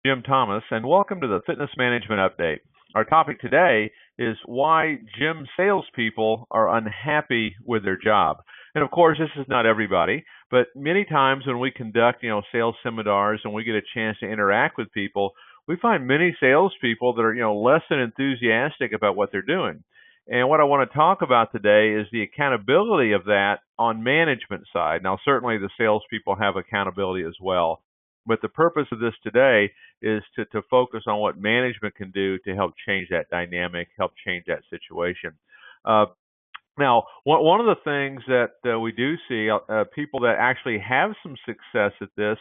Jim Thomas, and welcome to the Fitness Management Update. Our topic today is why gym salespeople are unhappy with their job. And of course, this is not everybody, but many times when we conduct, sales seminars and we get a chance to interact with people, we find many salespeople that are, less than enthusiastic about what they're doing. And what I want to talk about today is the accountability of that on management side. Now, certainly the salespeople have accountability as well. But the purpose of this today is to focus on what management can do to help change that dynamic, help change that situation. Now, one of the things that we do see, people that actually have some success at this,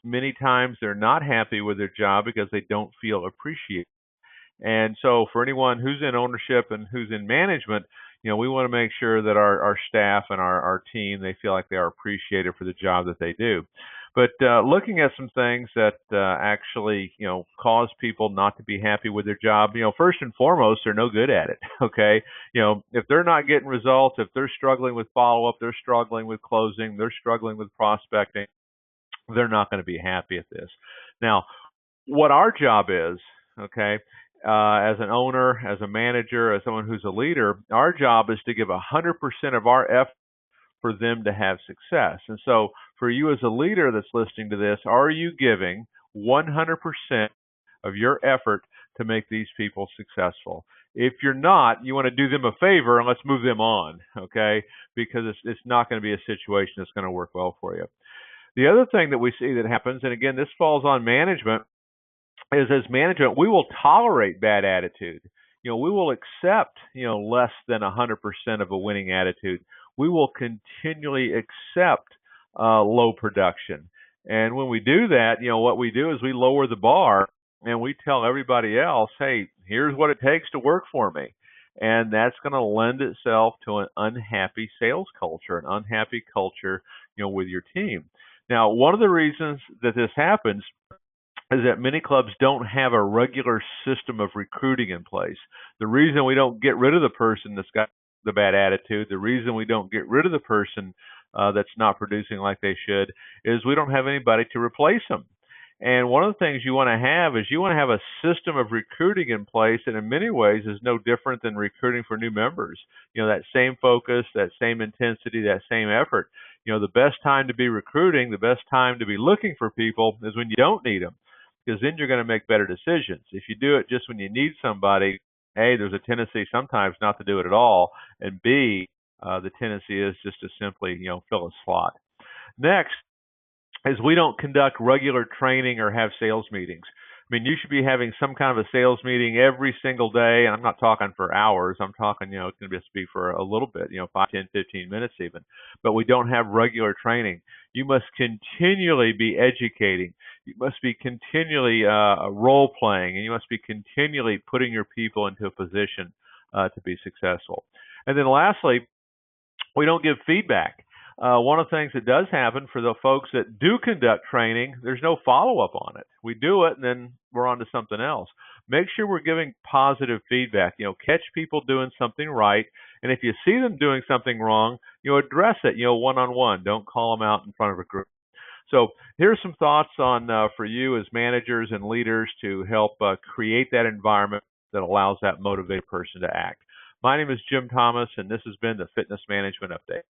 many times they're not happy with their job because they don't feel appreciated. And so for anyone who's in ownership and who's in management, we want to make sure that our staff and our team, they feel like they are appreciated for the job that they do. But looking at some things that actually, cause people not to be happy with their job, first and foremost, they're no good at it, okay? If they're not getting results, if they're struggling with follow-up, they're struggling with closing, they're struggling with prospecting, they're not going to be happy at this. Now, what our job is, okay, as an owner, as a manager, as someone who's a leader, our job is to give 100% of our effort for them to have success. And so for you as a leader that's listening to this, are you giving 100% of your effort to make these people successful? If you're not, you want to do them a favor and let's move them on, okay? Because it's not going to be a situation that's going to work well for you. The other thing that we see that happens, and again, this falls on management, is as management, we will tolerate bad attitude. We will accept, less than 100% of a winning attitude. We will continually accept low production. And when we do that, what we do is we lower the bar and we tell everybody else, hey, here's what it takes to work for me. And that's going to lend itself to an unhappy sales culture, an unhappy culture, with your team. Now, one of the reasons that this happens is that many clubs don't have a regular system of recruiting in place. The reason we don't get rid of the person that's got the bad attitude, the reason we don't get rid of the person that's not producing like they should, is we don't have anybody to replace them. And one of the things you want to have is you want to have a system of recruiting in place that in many ways is no different than recruiting for new members. That same focus, that same intensity, that same effort. The best time to be recruiting, the best time to be looking for people is when you don't need them, because then you're going to make better decisions. If you do it just when you need somebody, A, there's a tendency sometimes not to do it at all, and B, the tendency is just to simply, fill a slot. Next is we don't conduct regular training or have sales meetings. I mean, you should be having some kind of a sales meeting every single day, and I'm not talking for hours. I'm talking, it's going to be for a little bit, 5, 10, 15 minutes even. But we don't have regular training. You must continually be educating. You must be continually role playing, and you must be continually putting your people into a position to be successful. And then lastly, we don't give feedback. One of the things that does happen for the folks that do conduct training, there's no follow-up on it. We do it, and then we're on to something else. Make sure we're giving positive feedback. Catch people doing something right, and if you see them doing something wrong, address it, one-on-one. Don't call them out in front of a group. So here's some thoughts on for you as managers and leaders to help create that environment that allows that motivated person to act. My name is Jim Thomas, and this has been the Fitness Management Update.